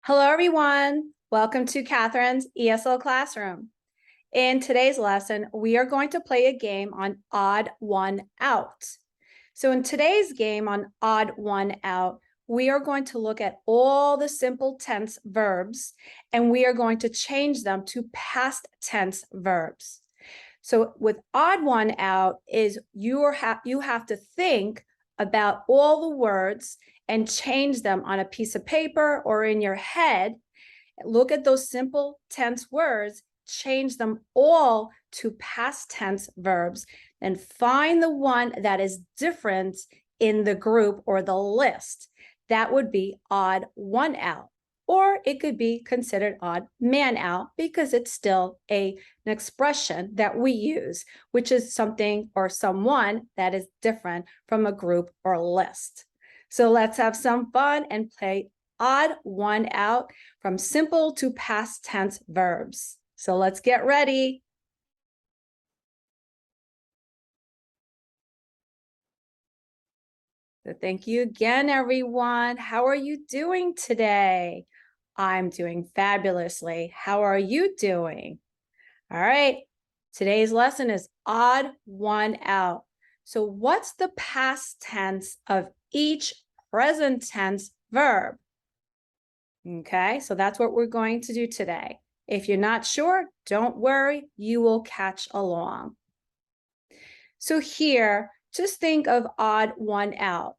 Hello, everyone. Welcome to Catherine's ESL Classroom. In today's lesson, we are going to play a game on odd one out. So in today's game on odd one out, we are going to look at all the simple tense verbs, and we are going to change them to past tense verbs. So with odd one out is you have to think about all the words and change them on a piece of paper or in your head. Look at those simple tense words, change them all to past tense verbs, and find the one that is different in the group or the list. That would be odd one out. Or it could be considered odd man out because it's still an expression that we use, which is something or someone that is different from a group or list. So let's have some fun and play odd one out from simple to past tense verbs. So let's get ready. So thank you again, everyone. How are you doing today? I'm doing fabulously. How are you doing? All right. Today's lesson is odd one out. So what's the past tense of each present tense verb? Okay, so that's what we're going to do today. If you're not sure, don't worry, you will catch along. So here, just think of odd one out.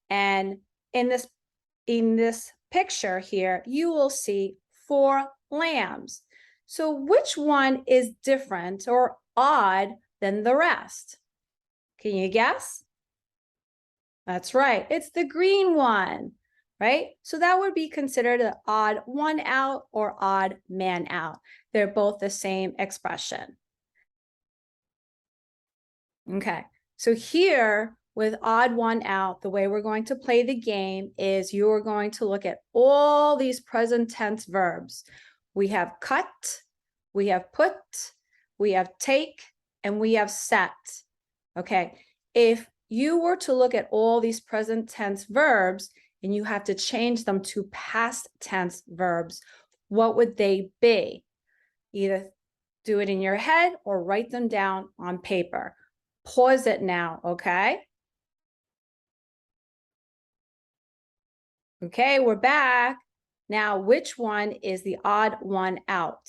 And in this picture here, you will see 4 lambs. So which one is different or odd than the rest? Can you guess? That's right, it's the green one, right? So that would be considered an odd one out or odd man out. They're both the same expression. Okay, so here with odd one out, the way we're going to play the game is you are going to look at all these present tense verbs. We have cut, we have put, we have take, and we have set. Okay, if you were to look at all these present tense verbs and you have to change them to past tense verbs, what would they be? Either do it in your head or write them down on paper. Pause it now, okay? Okay, we're back. Now, which one is the odd one out?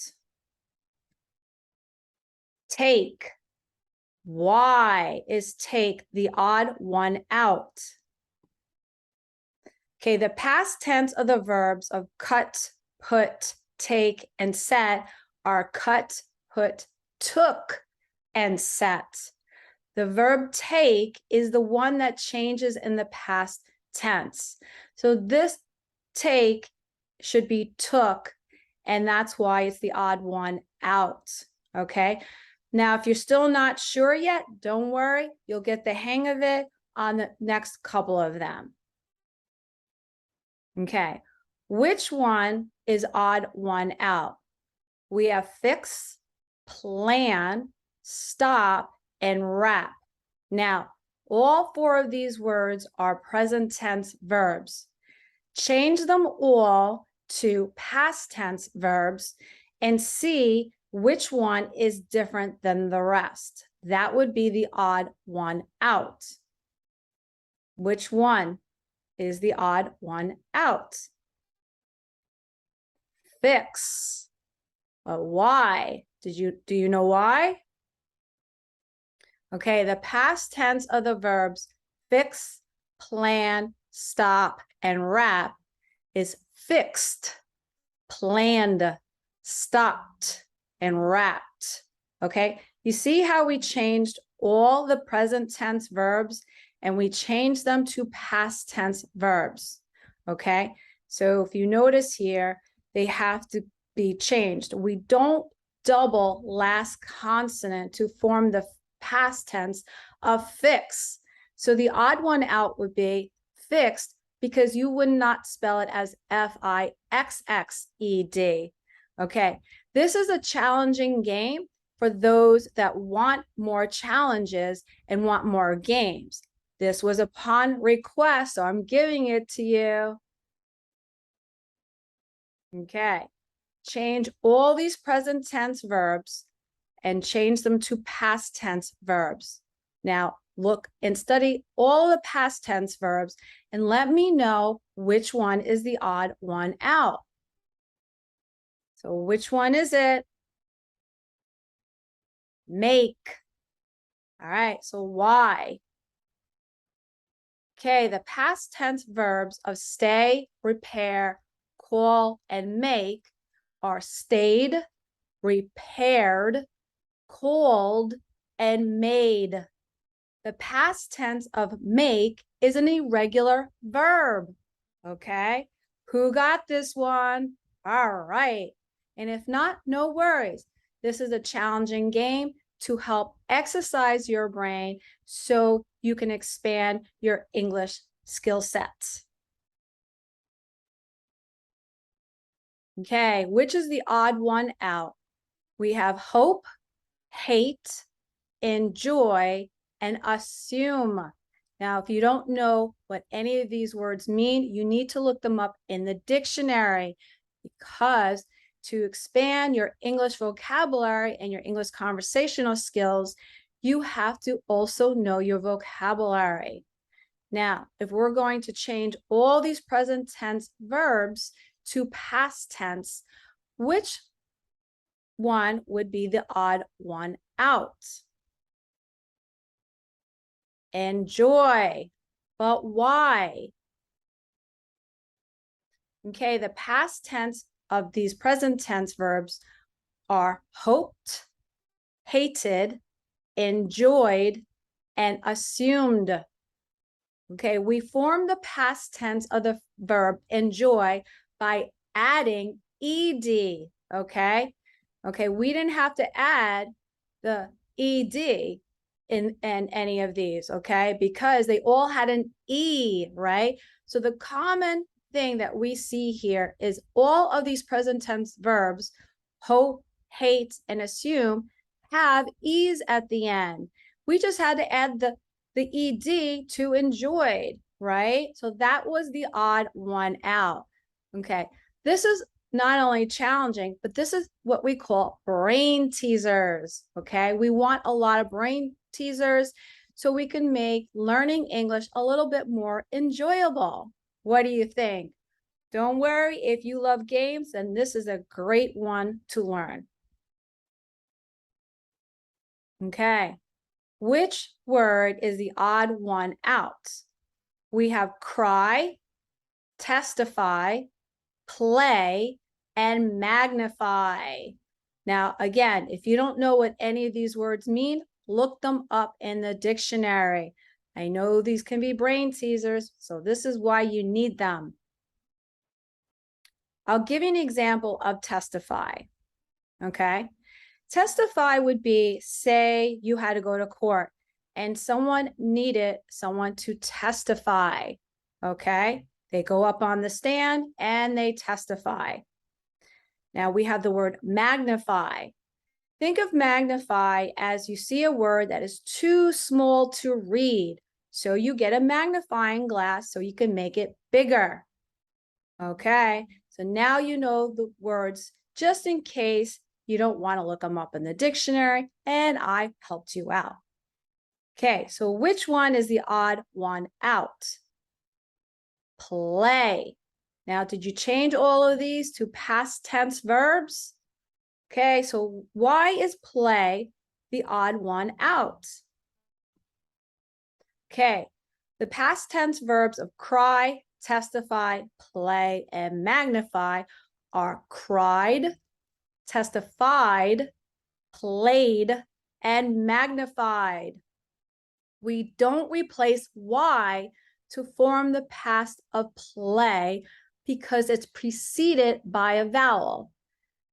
Take. Why is take the odd one out? Okay, the past tense of the verbs of cut, put, take, and set are cut, put, took, and set. The verb take is the one that changes in the past tense. So this take should be took, and that's why it's the odd one out, okay? Now, if you're still not sure yet, don't worry. You'll get the hang of it on the next couple of them. Okay, which one is odd one out? We have fix, plan, stop, and wrap. Now, all 4 of these words are present tense verbs. Change them all to past tense verbs and see which one is different than the rest. That would be the odd one out. Which one is the odd one out? Fix. But why? Do you know why? Okay, the past tense of the verbs fix, plan, stop, and wrap is fixed, planned, stopped, and wrapped. Okay, you see how we changed all the present tense verbs and we changed them to past tense verbs. Okay, so if you notice here, they have to be changed. We don't double last consonant to form the past tense of fix. So the odd one out would be fixed because you would not spell it as F-I-X-X-E-D. Okay, this is a challenging game for those that want more challenges and want more games. This was upon request, so I'm giving it to you. Okay, change all these present tense verbs and change them to past tense verbs. Now, look and study all the past tense verbs and let me know which one is the odd one out. So which one is it? Make. All right, so why? Okay, the past tense verbs of stay, repair, call, and make are stayed, repaired, called, and made. The past tense of make is an irregular verb. Okay, who got this one? All right. And if not, no worries. This is a challenging game to help exercise your brain so you can expand your English skill sets. Okay, which is the odd one out? We have hope, hate, enjoy, and assume. Now, if you don't know what any of these words mean, you need to look them up in the dictionary, because to expand your English vocabulary and your English conversational skills, you have to also know your vocabulary. Now, if we're going to change all these present tense verbs to past tense, which one would be the odd one out? Enjoy. But why? Okay, the past tense of these present tense verbs are hoped, hated, enjoyed, and assumed. Okay, we form the past tense of the verb enjoy by adding ed. Okay, we didn't have to add the ed in any of these, okay, because they all had an e, right? So the common thing that we see here is all of these present tense verbs, hope, hate, and assume, have e's at the end. We just had to add the ed to enjoyed, right? So that was the odd one out. Okay, this is not only challenging, but this is what we call brain teasers. Okay, we want a lot of brain teasers so we can make learning English a little bit more enjoyable. What do you think? Don't worry, if you love games, then this is a great one to learn. Okay, which word is the odd one out? We have cry, testify, play, and magnify. Now, again, if you don't know what any of these words mean, look them up in the dictionary. I know these can be brain teasers, so this is why you need them. I'll give you an example of testify, okay? Testify would be, say you had to go to court and someone needed someone to testify, okay? They go up on the stand and they testify. Now we have the word magnify. Think of magnify as you see a word that is too small to read. So you get a magnifying glass so you can make it bigger. Okay, so now you know the words just in case you don't want to look them up in the dictionary, and I helped you out. Okay, so which one is the odd one out? Play. Now, did you change all of these to past tense verbs? Okay, so why is play the odd one out? Okay, the past tense verbs of cry, testify, play, and magnify are cried, testified, played, and magnified. We don't replace y to form the past of play because it's preceded by a vowel.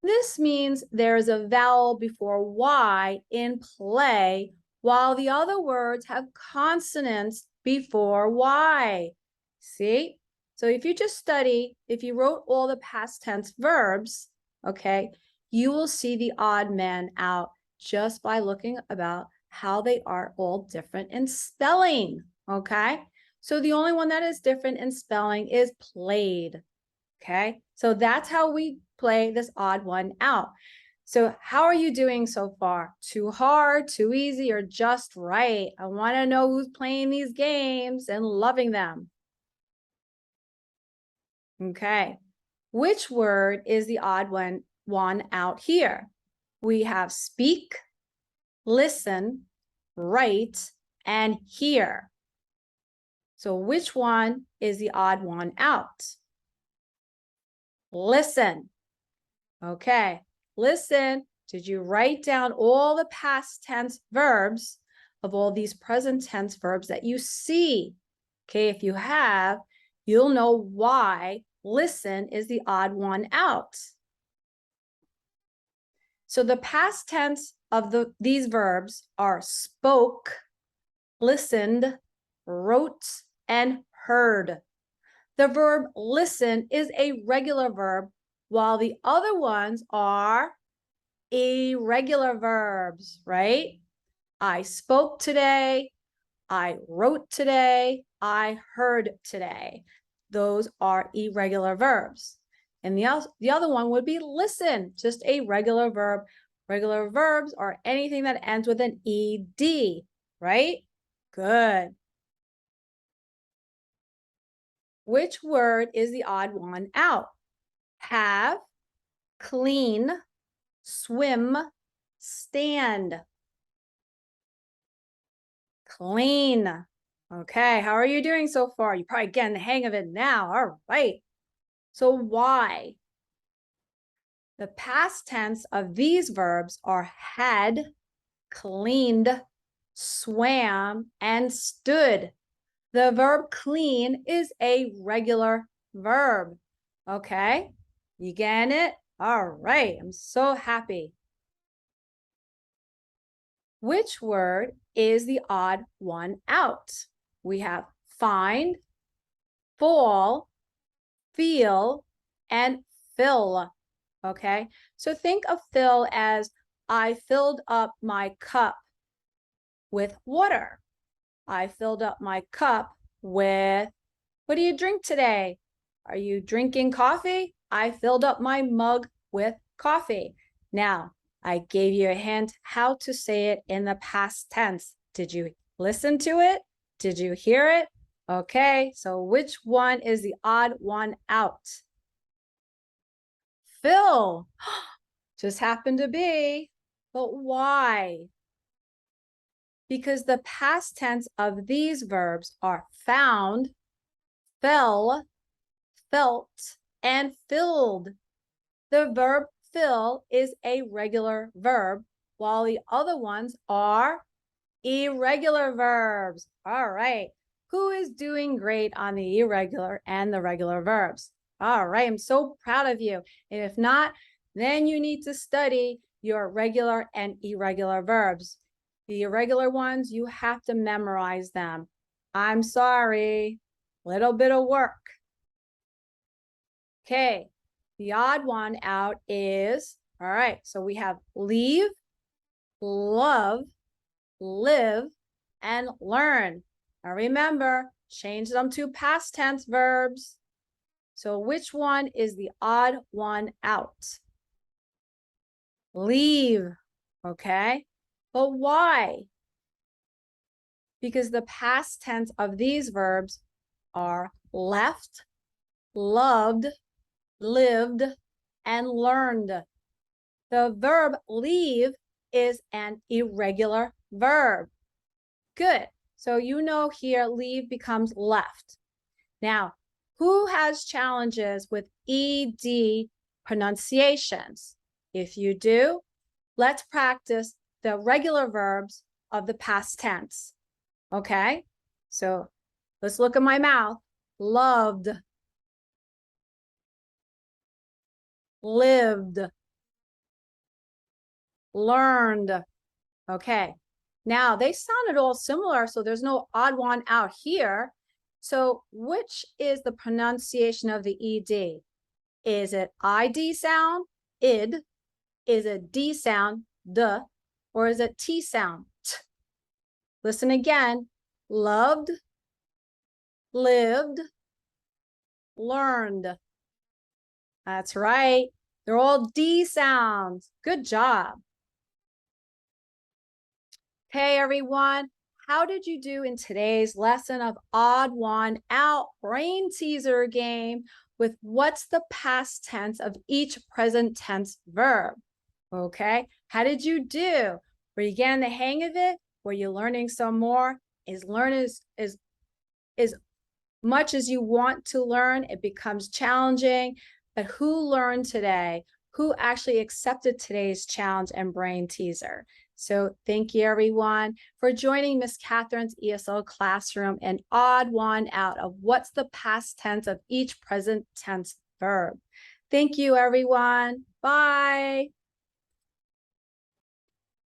This means there's a vowel before y in play, while the other words have consonants before y. See? So if you just study, if you wrote all the past tense verbs, okay, you will see the odd man out just by looking about how they are all different in spelling, okay? So the only one that is different in spelling is played. Okay, so that's how we play this odd one out. So how are you doing so far? Too hard, too easy, or just right? I want to know who's playing these games and loving them. Okay, which word is the odd one out here? We have speak, listen, write, and hear. So which one is the odd one out? Listen. Okay, listen. Did you write down all the past tense verbs of all these present tense verbs that you see? Okay, if you have, you'll know why listen is the odd one out. So the past tense of these verbs are spoke, listened, wrote, and heard. The verb listen is a regular verb, while the other ones are irregular verbs, right? I spoke today, I wrote today, I heard today. Those are irregular verbs. And the other one would be listen, just a regular verb. Regular verbs are anything that ends with an ed, right? Good. Which word is the odd one out? Have, clean, swim, stand. Clean. Okay, how are you doing so far? You're probably getting the hang of it now. All right. So why? The past tense of these verbs are had, cleaned, swam, and stood. The verb clean is a regular verb. Okay, you getting it? All right, I'm so happy. Which word is the odd one out? We have find, fall, feel, and fill. Okay, so think of fill as I filled up my cup with water. I filled up my cup with, what do you drink today? Are you drinking coffee? I filled up my mug with coffee. Now, I gave you a hint how to say it in the past tense. Did you listen to it? Did you hear it? Okay, so which one is the odd one out? Fill. Just happened to be. But why? Because the past tense of these verbs are found, fell, felt, and filled. The verb fill is a regular verb, while the other ones are irregular verbs. All right. Who is doing great on the irregular and the regular verbs? All right. I'm so proud of you. And if not, then you need to study your regular and irregular verbs. The irregular ones, you have to memorize them. I'm sorry. Little bit of work. Okay. The odd one out is, all right, so we have leave, love, live, and learn. Now remember, change them to past tense verbs. So which one is the odd one out? Leave, okay? But why? Because the past tense of these verbs are left, loved, lived, and learned. The verb leave is an irregular verb. Good. So you know here leave becomes left. Now, who has challenges with ED pronunciations? If you do, let's practice the regular verbs of the past tense. Okay? So let's look at my mouth. Loved, lived, learned. Okay. Now they sounded all similar, so there's no odd one out here. So which is the pronunciation of the ED? Is it ID sound, id? Is it D sound, d? Or is it T sound, t? Listen again. Loved, lived, learned. That's right. They're all D sounds. Good job. Hey, everyone. How did you do in today's lesson of odd one out brain teaser game with what's the past tense of each present tense verb? Okay. How did you do? Were you getting the hang of it? Were you learning some more? Is much as you want to learn, it becomes challenging. But who learned today? Who actually accepted today's challenge and brain teaser? So thank you, everyone, for joining Miss Catherine's ESL classroom and odd one out of what's the past tense of each present tense verb. Thank you, everyone. Bye.